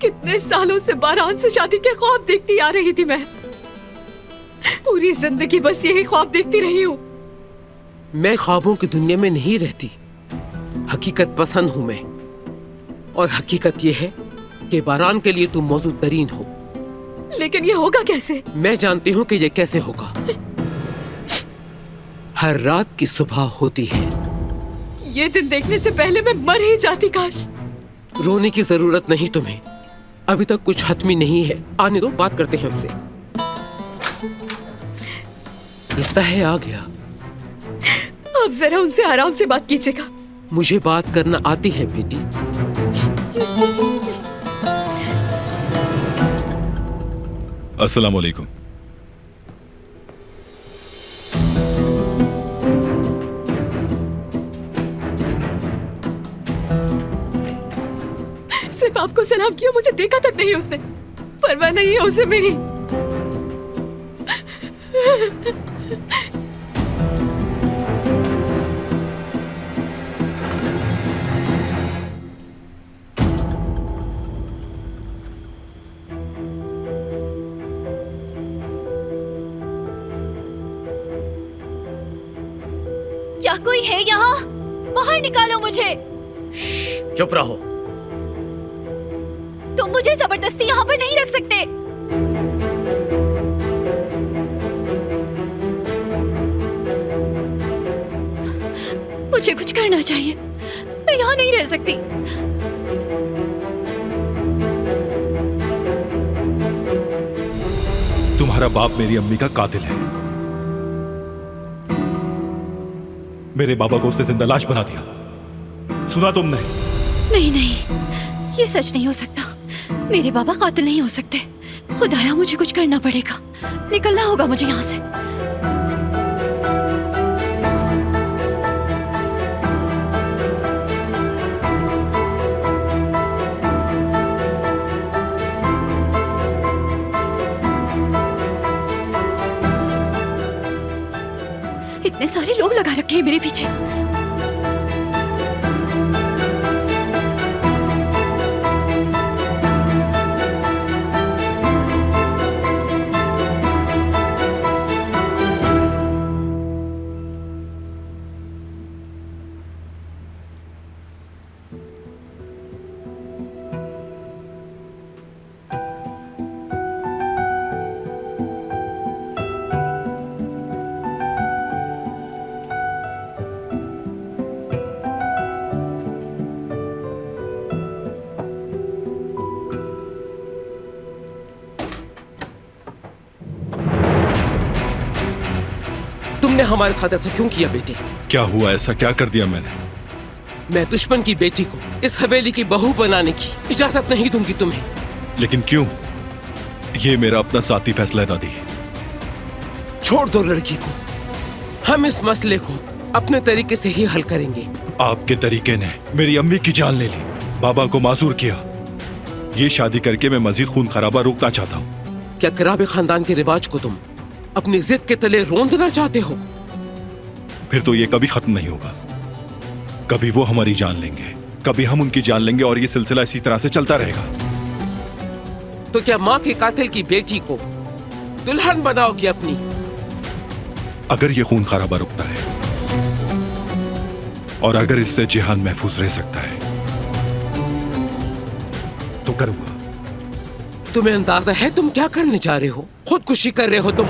कितने सालों से बारान से शादी के ख्वाब देखती आ रही थी मैं। पूरी जिंदगी बस यही ख्वाब देखती रही हूँ। मैं ख्वाबों की दुनिया में नहीं रहती, हकीकत पसंद हूं मैं। और हकीकत यह है कि बारान के लिए तुम मौजूद तरीन हो। लेकिन ये होगा कैसे? मैं जानती हूँ कि ये कैसे होगा। हर रात की सुबह होती है। ये दिन देखने से पहले मैं मर ही जाती काश। रोने की जरूरत नहीं तुम्हें, अभी तक कुछ हतमी नहीं है। आने दो, बात करते हैं उससे। लगता है आ गया। अब जरा उनसे आराम से बात कीजिएगा। मुझे बात करना आती है बेटी। अस्सलाम वालेकुम। सिर्फ आपको सलाम किया, मुझे देखा तक नहीं उसने। परवाह नहीं है उसे मेरी। क्या कोई है यहाँ? बाहर निकालो मुझे। चुप रहो। तुम मुझे जबरदस्ती यहाँ पर नहीं रख सकते। मुझे कुछ करना चाहिए, मैं यहाँ नहीं रह सकती। तुम्हारा बाप मेरी अम्मी का कातिल है। मेरे बाबा को उसने जिंदा लाश बना दिया। सुना तुमने? नहीं नहीं, ये सच नहीं हो सकता। मेरे बाबा कातिल नहीं हो सकते। खुदाया, मुझे कुछ करना पड़ेगा। निकलना होगा मुझे यहाँ से। इतने सारे लोग लगा रखे हैं मेरे पीछे। तुमने हमारे साथ ऐसा क्यों किया बेटी? क्या हुआ? ऐसा क्या कर दिया मैंने? मैं दुश्मन की बेटी को इस हवेली की बहू बनाने की इजाजत नहीं दूंगी तुम्हें। लेकिन क्यों? ये मेरा अपना साथी फैसला है दादी। छोड़ दो लड़की को, हम इस मसले को अपने तरीके से ही हल करेंगे। आपके तरीके ने मेरी अम्मी की जान ले ली, बाबा को माजूर किया। ये शादी करके मैं मजीद खून खराबा रोकना चाहता हूँ। क्या कराबे खानदान के रिवाज को तुम अपनी जिद के तले रोंदना चाहते हो? फिर तो ये कभी खत्म नहीं होगा। कभी वो हमारी जान लेंगे, कभी हम उनकी जान लेंगे, और ये सिलसिला इसी तरह से चलता रहेगा। तो क्या माँ के कातिल की बेटी को दुल्हन बनाओगी अपनी? अगर ये खून खराबा रुकता है और अगर इससे जिहान महफूज रह सकता है तो करूंगा। तुम्हें अंदाजा है तुम क्या करने जा रहे हो? खुदकुशी कर रहे हो तुम।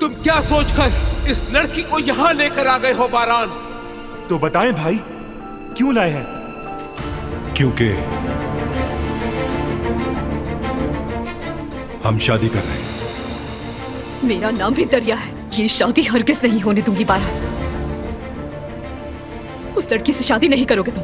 तुम क्या सोचकर इस लड़की को यहाँ लेकर आ गए हो बारान? तो बताएं भाई, क्यों लाए हैं? क्योंकि हम शादी कर रहे हैं। मेरा नाम भी दरिया है। ये शादी हरगिज नहीं होने दूंगी बारान। उस लड़की से शादी नहीं करोगे तुम।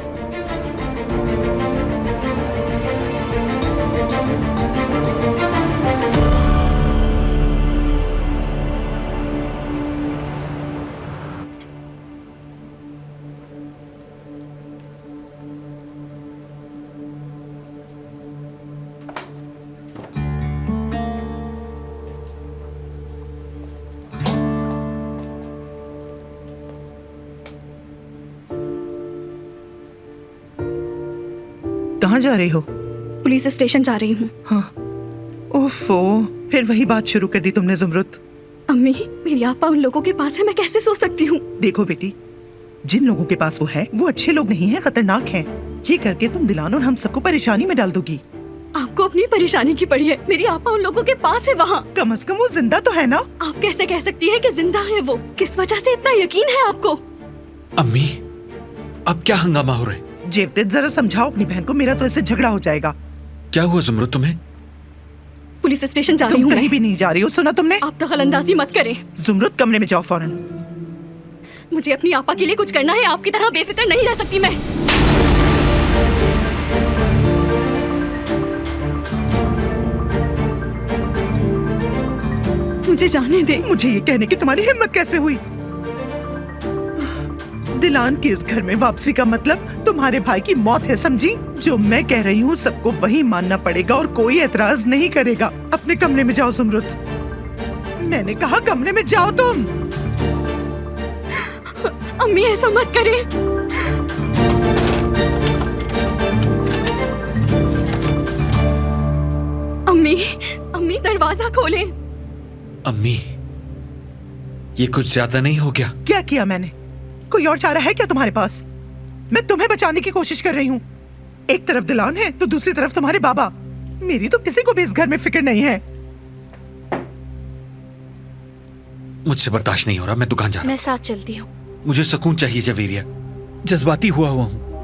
कहाँ जा रही हो? पुलिस स्टेशन जा रही हूँ। हाँ। ओफो, फिर वही बात शुरू कर दी तुमने ज़ुमरुद। अम्मी, मेरी आपा उन लोगों के पास है, मैं कैसे सो सकती हूँ? देखो बेटी, जिन लोगों के पास वो है वो अच्छे लोग नहीं हैं, खतरनाक हैं। ये करके तुम दिलान और हम सबको परेशानी में डाल दोगी। आपको अपनी परेशानी की पड़ी है। मेरी आपा उन लोगों के पास है वहाँ। कम से कम वो जिंदा तो है ना? आप कैसे कह सकती है कि जिंदा है वो? किस वजह से इतना यकीन है आपको? अम्मी, अब क्या हंगामा हो रहा है? जेवतेद, जरा समझाओ अपनी बहन को, मेरा तो इससे झगड़ा हो जाएगा। क्या हुआ ज़ुमरुद तुम्हें? पुलिस स्टेशन जा रही तुम हूँ कहीं मैं। भी नहीं जा रही हो, सुना तुमने? आप दखलंदाजी मत करें। ज़ुमरुद, कमरे में जाओ फौरन। मुझे अपनी आपा के लिए कुछ करना है, आपकी तरह बेफिक्र नहीं रह सकती मैं। मुझे जाने दे। मुझे ये कहने की तुम्हारी हिम्मत कैसे हुई? दिलान के इस घर में वापसी का मतलब तुम्हारे भाई की मौत है, समझी? जो मैं कह रही हूँ सबको वही मानना पड़ेगा और कोई एतराज नहीं करेगा। अपने कमरे में जाओ ज़ुमरुद। मैंने कहा कमरे में जाओ तुम। अम्मी, ऐसा मत करें। अम्मी, अम्मी दरवाजा खोलें। अम्मी, ये कुछ ज्यादा नहीं हो गया? क्या किया मैंने? कोई और चारा है क्या तुम्हारे पास? मैं तुम्हें बचाने की कोशिश कर रही हूँ। एक तरफ दिलान है तो दूसरी तरफ तुम्हारे बाबा। मेरी तो किसी को भी इस घर में फिक्र नहीं है। मुझसे बर्दाश्त नहीं हो रहा, मैं दुकान जा रहा मैं साथ चलती हूँ। हूँ। मुझे सुकून चाहिए जवेरिया, जज्बाती हुआ हूँ।